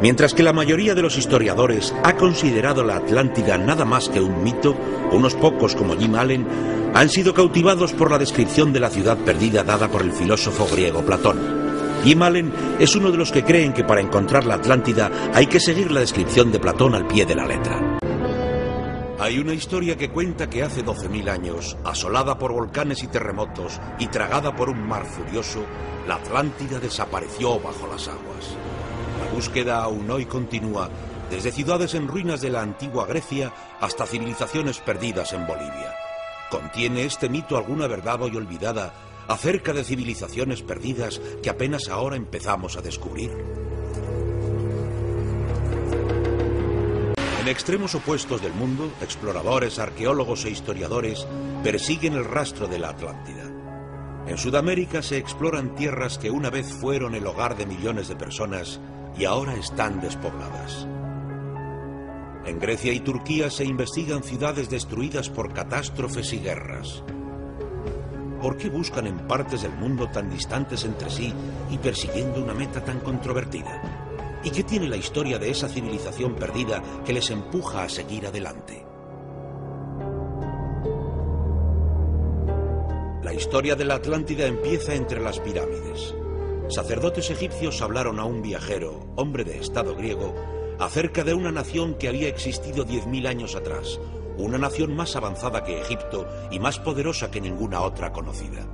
Mientras que la mayoría de los historiadores ha considerado la Atlántida nada más que un mito, unos pocos como Jim Allen han sido cautivados por la descripción de la ciudad perdida dada por el filósofo griego Platón. Jim Allen es uno de los que creen que para encontrar la Atlántida hay que seguir la descripción de Platón al pie de la letra. Hay una historia que cuenta que hace 12.000 años, asolada por volcanes y terremotos y tragada por un mar furioso, la Atlántida desapareció bajo las aguas. La búsqueda aún hoy continúa, desde ciudades en ruinas de la antigua Grecia hasta civilizaciones perdidas en Bolivia. ¿Contiene este mito alguna verdad hoy olvidada acerca de civilizaciones perdidas que apenas ahora empezamos a descubrir? En extremos opuestos del mundo, exploradores, arqueólogos e historiadores persiguen el rastro de la Atlántida. En Sudamérica se exploran tierras que una vez fueron el hogar de millones de personas y ahora están despobladas. En Grecia y Turquía se investigan ciudades destruidas por catástrofes y guerras. ¿Por qué buscan en partes del mundo tan distantes entre sí y persiguiendo una meta tan controvertida? ¿Y qué tiene la historia de esa civilización perdida que les empuja a seguir adelante? La historia de la Atlántida empieza entre las pirámides. Sacerdotes egipcios hablaron a un viajero, hombre de estado griego, acerca de una nación que había existido 10.000 años atrás, una nación más avanzada que Egipto y más poderosa que ninguna otra conocida.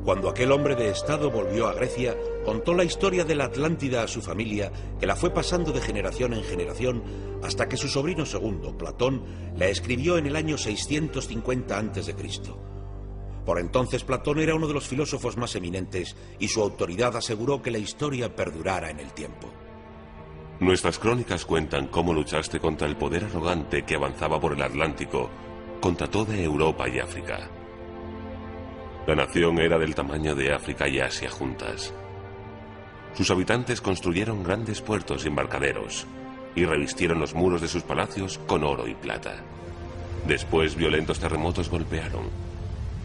Cuando aquel hombre de estado volvió a Grecia, contó la historia de la Atlántida a su familia, que la fue pasando de generación en generación, hasta que su sobrino segundo, Platón, la escribió en el año 650 a.C. Por entonces Platón era uno de los filósofos más eminentes y su autoridad aseguró que la historia perdurara en el tiempo. Nuestras crónicas cuentan cómo luchaste contra el poder arrogante que avanzaba por el Atlántico, contra toda Europa y África. La nación era del tamaño de África y Asia juntas. Sus habitantes construyeron grandes puertos y embarcaderos y revistieron los muros de sus palacios con oro y plata. Después violentos terremotos golpearon.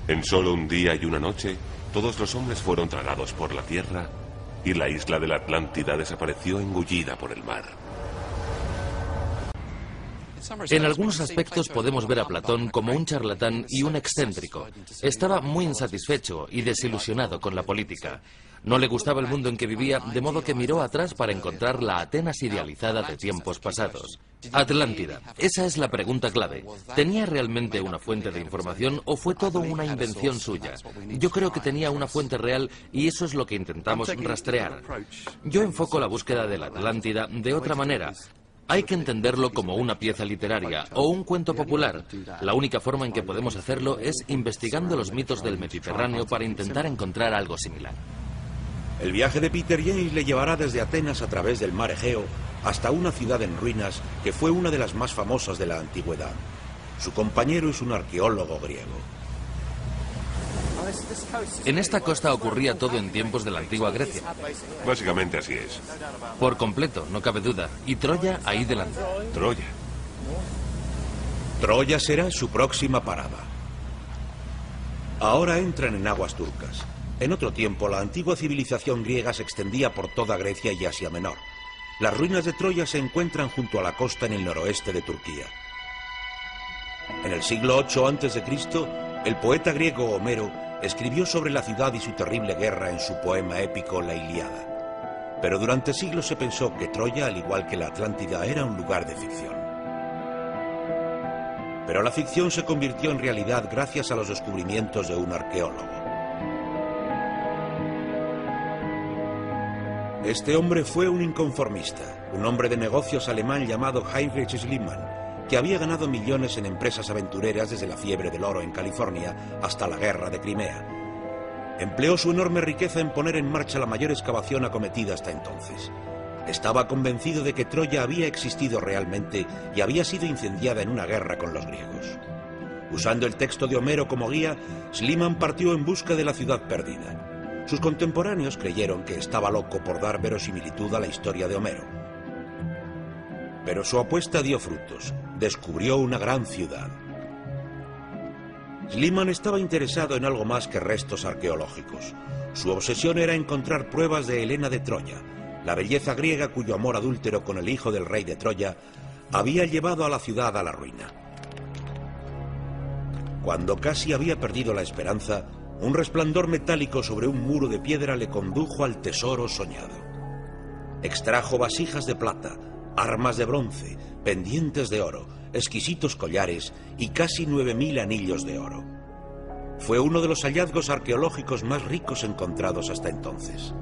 En solo un día y una noche, todos los hombres fueron tragados por la tierra y la isla de la Atlántida desapareció engullida por el mar. En algunos aspectos podemos ver a Platón como un charlatán y un excéntrico. Estaba muy insatisfecho y desilusionado con la política. No le gustaba el mundo en que vivía, de modo que miró atrás para encontrar la Atenas idealizada de tiempos pasados. Atlántida, esa es la pregunta clave. ¿Tenía realmente una fuente de información o fue todo una invención suya? Yo creo que tenía una fuente real y eso es lo que intentamos rastrear. Yo enfoco la búsqueda de la Atlántida de otra manera. Hay que entenderlo como una pieza literaria o un cuento popular. La única forma en que podemos hacerlo es investigando los mitos del Mediterráneo para intentar encontrar algo similar. El viaje de Peter James le llevará desde Atenas a través del mar Egeo hasta una ciudad en ruinas que fue una de las más famosas de la antigüedad. Su compañero es un arqueólogo griego. En esta costa ocurría todo en tiempos de la antigua Grecia. Básicamente así es. Por completo, no cabe duda. Y Troya ahí delante. Troya. Troya será su próxima parada. Ahora entran en aguas turcas. En otro tiempo, la antigua civilización griega se extendía por toda Grecia y Asia Menor. Las ruinas de Troya se encuentran junto a la costa en el noroeste de Turquía. En el siglo VIII a.C., el poeta griego Homero escribió sobre la ciudad y su terrible guerra en su poema épico La Ilíada. Pero durante siglos se pensó que Troya, al igual que la Atlántida, era un lugar de ficción. Pero la ficción se convirtió en realidad gracias a los descubrimientos de un arqueólogo. Este hombre fue un inconformista, un hombre de negocios alemán llamado Heinrich Schliemann, que había ganado millones en empresas aventureras desde la fiebre del oro en California hasta la guerra de Crimea. Empleó su enorme riqueza en poner en marcha la mayor excavación acometida hasta entonces. Estaba convencido de que Troya había existido realmente y había sido incendiada en una guerra con los griegos. Usando el texto de Homero como guía, Schliemann partió en busca de la ciudad perdida. Sus contemporáneos creyeron que estaba loco por dar verosimilitud a la historia de Homero. Pero su apuesta dio frutos. Descubrió una gran ciudad. Schliemann estaba interesado en algo más que restos arqueológicos. Su obsesión era encontrar pruebas de Helena de Troya, la belleza griega cuyo amor adúltero con el hijo del rey de Troya había llevado a la ciudad a la ruina. Cuando casi había perdido la esperanza, un resplandor metálico sobre un muro de piedra le condujo al tesoro soñado. Extrajo vasijas de plata, armas de bronce, pendientes de oro, exquisitos collares y casi 9000 anillos de oro. Fue uno de los hallazgos arqueológicos más ricos encontrados hasta entonces.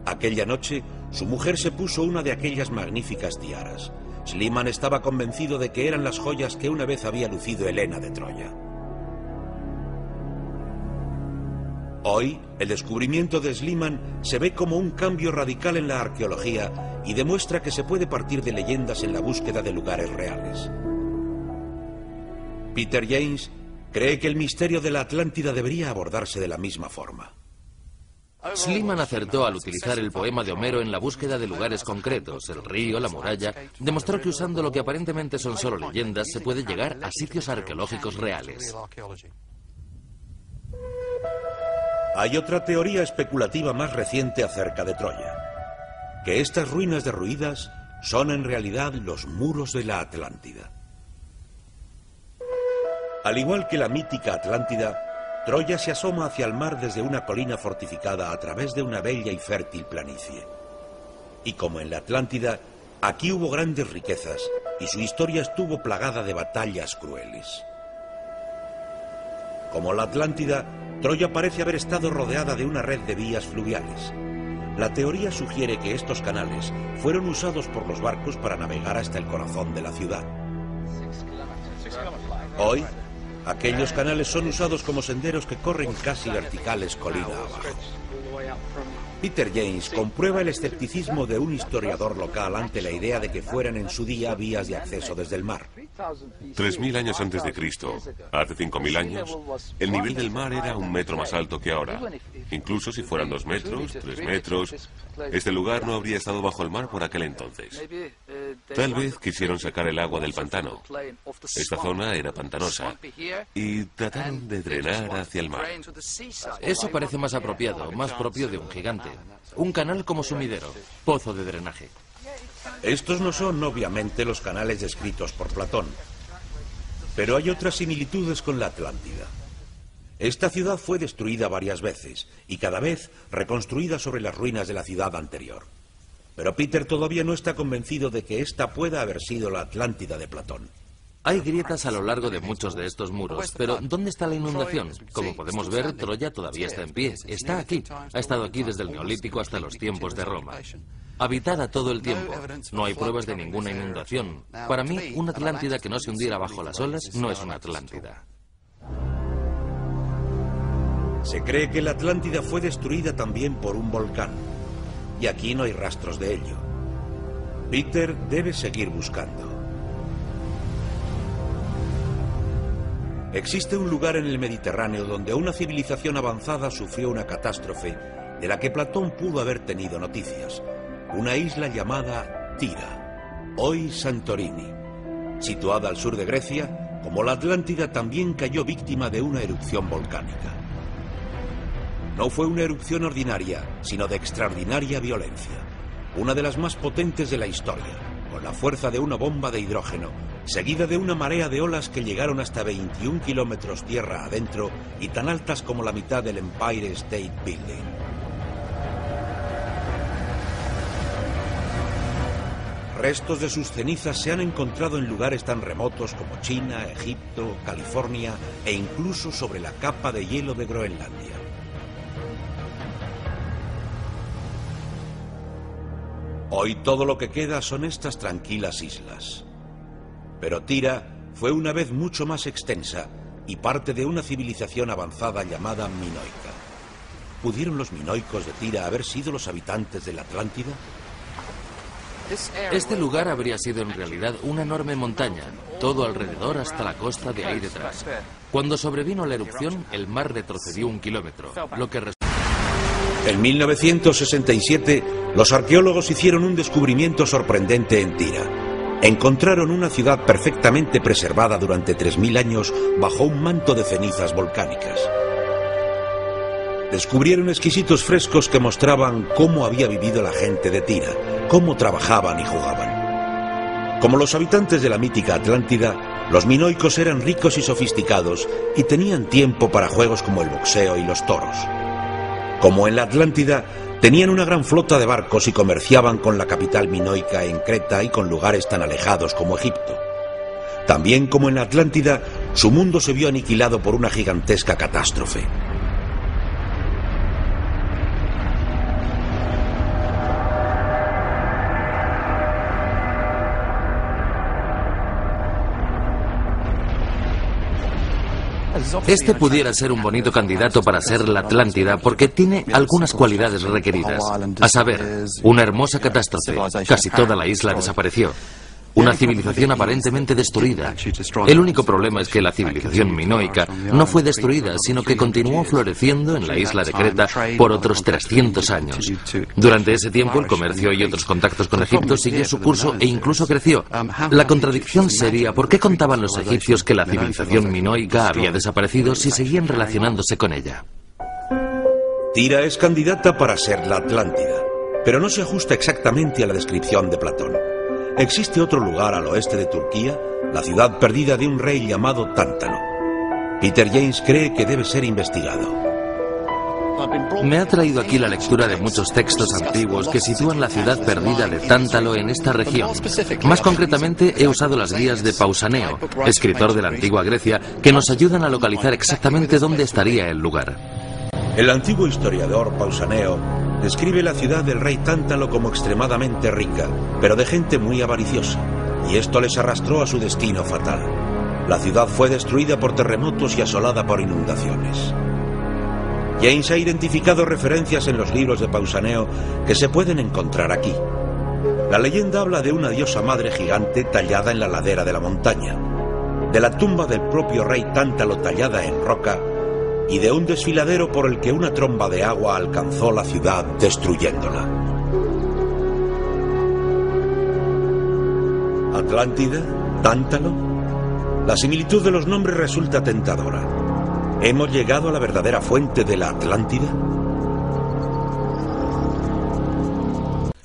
Aquella noche, su mujer se puso una de aquellas magníficas tiaras. Schliemann estaba convencido de que eran las joyas que una vez había lucido Helena de Troya. Hoy, el descubrimiento de Schliemann se ve como un cambio radical en la arqueología y demuestra que se puede partir de leyendas en la búsqueda de lugares reales. Peter James cree que el misterio de la Atlántida debería abordarse de la misma forma. Schliemann acertó al utilizar el poema de Homero en la búsqueda de lugares concretos, el río, la muralla. Demostró que usando lo que aparentemente son solo leyendas se puede llegar a sitios arqueológicos reales. Hay otra teoría especulativa más reciente acerca de Troya, que estas ruinas derruidas son en realidad los muros de la Atlántida. Al igual que la mítica Atlántida, Troya se asoma hacia el mar desde una colina fortificada a través de una bella y fértil planicie. Y como en la Atlántida, aquí hubo grandes riquezas y su historia estuvo plagada de batallas crueles. Como la Atlántida, Troya parece haber estado rodeada de una red de vías fluviales. La teoría sugiere que estos canales fueron usados por los barcos para navegar hasta el corazón de la ciudad. Hoy, aquellos canales son usados como senderos que corren casi verticales colina abajo. Peter James comprueba el escepticismo de un historiador local ante la idea de que fueran en su día vías de acceso desde el mar. 3000 años antes de Cristo, hace 5000 años, el nivel del mar era 1 metro más alto que ahora. Incluso si fueran 2 metros, 3 metros, este lugar no habría estado bajo el mar por aquel entonces. Tal vez quisieron sacar el agua del pantano. Esta zona era pantanosa y trataron de drenar hacia el mar. Eso parece más apropiado, más propio de un gigante. Un canal como sumidero, pozo de drenaje. Estos no son, obviamente, los canales descritos por Platón. Pero hay otras similitudes con la Atlántida. Esta ciudad fue destruida varias veces y cada vez reconstruida sobre las ruinas de la ciudad anterior. Pero Peter todavía no está convencido de que esta pueda haber sido la Atlántida de Platón. Hay grietas a lo largo de muchos de estos muros, pero ¿dónde está la inundación? Como podemos ver, Troya todavía está en pie. Está aquí. Ha estado aquí desde el Neolítico hasta los tiempos de Roma. Habitada todo el tiempo. No hay pruebas de ninguna inundación. Para mí, una Atlántida que no se hundiera bajo las olas no es una Atlántida. Se cree que la Atlántida fue destruida también por un volcán. Y aquí no hay rastros de ello. Peter debe seguir buscando. Existe un lugar en el Mediterráneo donde una civilización avanzada sufrió una catástrofe de la que Platón pudo haber tenido noticias. Una isla llamada Tira, hoy Santorini. Situada al sur de Grecia, como la Atlántida también cayó víctima de una erupción volcánica. No fue una erupción ordinaria, sino de extraordinaria violencia. Una de las más potentes de la historia, con la fuerza de una bomba de hidrógeno, seguida de una marea de olas que llegaron hasta 21 kilómetros tierra adentro y tan altas como la mitad del Empire State Building. Restos de sus cenizas se han encontrado en lugares tan remotos como China, Egipto, California e incluso sobre la capa de hielo de Groenlandia. Hoy todo lo que queda son estas tranquilas islas. Pero Tira fue una vez mucho más extensa y parte de una civilización avanzada llamada minoica. ¿Pudieron los minoicos de Tira haber sido los habitantes de la Atlántida? Este lugar habría sido en realidad una enorme montaña, todo alrededor hasta la costa de ahí detrás. Cuando sobrevino la erupción, el mar retrocedió 1 kilómetro, lo que En 1967, los arqueólogos hicieron un descubrimiento sorprendente en Tira. Encontraron una ciudad perfectamente preservada durante 3000 años bajo un manto de cenizas volcánicas. descubrieron exquisitos frescos que mostraban cómo había vivido la gente de Tira, cómo trabajaban y jugaban. Como los habitantes de la mítica Atlántida, los minoicos eran ricos y sofisticados y tenían tiempo para juegos como el boxeo y los toros. Como en la Atlántida, tenían una gran flota de barcos y comerciaban con la capital minoica en Creta y con lugares tan alejados como Egipto. También como en la Atlántida, su mundo se vio aniquilado por una gigantesca catástrofe. Este pudiera ser un bonito candidato para ser la Atlántida porque tiene algunas cualidades requeridas. A saber, una hermosa catástrofe. Casi toda la isla desapareció. Una civilización aparentemente destruida. El único problema es que la civilización minoica no fue destruida, sino que continuó floreciendo en la isla de Creta por otros 300 años. Durante ese tiempo, el comercio y otros contactos con Egipto siguió su curso e incluso creció. La contradicción sería, ¿por qué contaban los egipcios que la civilización minoica había desaparecido si seguían relacionándose con ella? Tira es candidata para ser la Atlántida, pero no se ajusta exactamente a la descripción de Platón. Existe otro lugar al oeste de Turquía, la ciudad perdida de un rey llamado Tántalo. Peter James cree que debe ser investigado. Me ha traído aquí la lectura de muchos textos antiguos que sitúan la ciudad perdida de Tántalo en esta región. Más concretamente, he usado las guías de Pausanias, escritor de la antigua Grecia, que nos ayudan a localizar exactamente dónde estaría el lugar. El antiguo historiador Pausanias describe la ciudad del rey Tántalo como extremadamente rica, pero de gente muy avariciosa, y esto les arrastró a su destino fatal. La ciudad fue destruida por terremotos y asolada por inundaciones. James ha identificado referencias en los libros de Pausanias que se pueden encontrar aquí. La leyenda habla de una diosa madre gigante tallada en la ladera de la montaña, de la tumba del propio rey Tántalo tallada en roca, y de un desfiladero por el que una tromba de agua alcanzó la ciudad destruyéndola. ¿Atlántida? ¿Tántalo? La similitud de los nombres resulta tentadora. ¿Hemos llegado a la verdadera fuente de la Atlántida?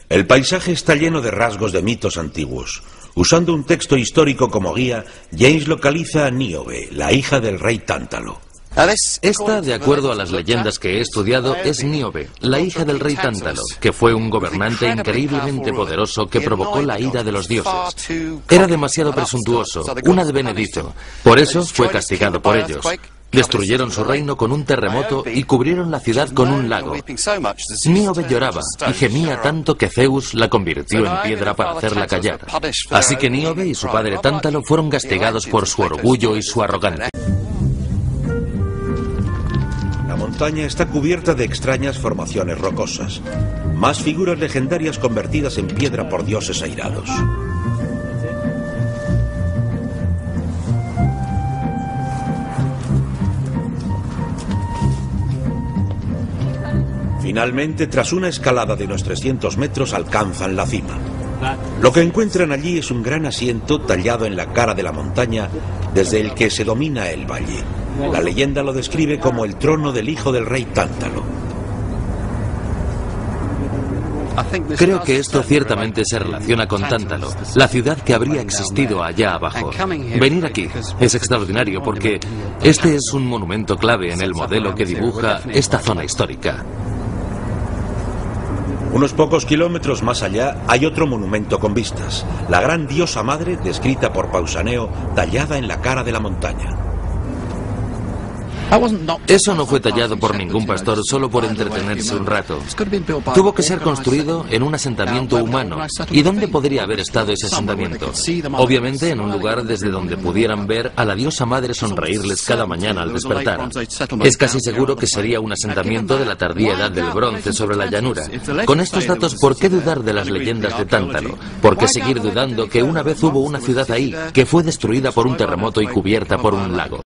El paisaje está lleno de rasgos de mitos antiguos. Usando un texto histórico como guía, James localiza a Níobe, la hija del rey Tántalo. Esta, de acuerdo a las leyendas que he estudiado, es Níobe, la hija del rey Tántalo, que fue un gobernante increíblemente poderoso que provocó la ira de los dioses. Era demasiado presuntuoso, un advenedizo. Por eso fue castigado por ellos. Destruyeron su reino con un terremoto y cubrieron la ciudad con un lago. Níobe lloraba y gemía tanto que Zeus la convirtió en piedra para hacerla callar. Así que Níobe y su padre Tántalo fueron castigados por su orgullo y su arrogancia. La montaña está cubierta de extrañas formaciones rocosas, más figuras legendarias convertidas en piedra por dioses airados. Finalmente, tras una escalada de unos 300 metros, alcanzan la cima. Lo que encuentran allí es un gran asiento tallado en la cara de la montaña, desde el que se domina el valle. La leyenda lo describe como el trono del hijo del rey Tántalo. Creo que esto ciertamente se relaciona con Tántalo, la ciudad que habría existido allá abajo. Venir aquí es extraordinario porque este es un monumento clave en el modelo que dibuja esta zona histórica. Unos pocos kilómetros más allá hay otro monumento con vistas, la gran diosa madre descrita por Pausanias, tallada en la cara de la montaña. Eso no fue tallado por ningún pastor solo por entretenerse un rato. Tuvo que ser construido en un asentamiento humano. ¿Y dónde podría haber estado ese asentamiento? Obviamente en un lugar desde donde pudieran ver a la diosa madre sonreírles cada mañana al despertar. Es casi seguro que sería un asentamiento de la tardía edad del bronce sobre la llanura. Con estos datos, ¿por qué dudar de las leyendas de Tántalo? ¿Por qué seguir dudando que una vez hubo una ciudad ahí que fue destruida por un terremoto y cubierta por un lago?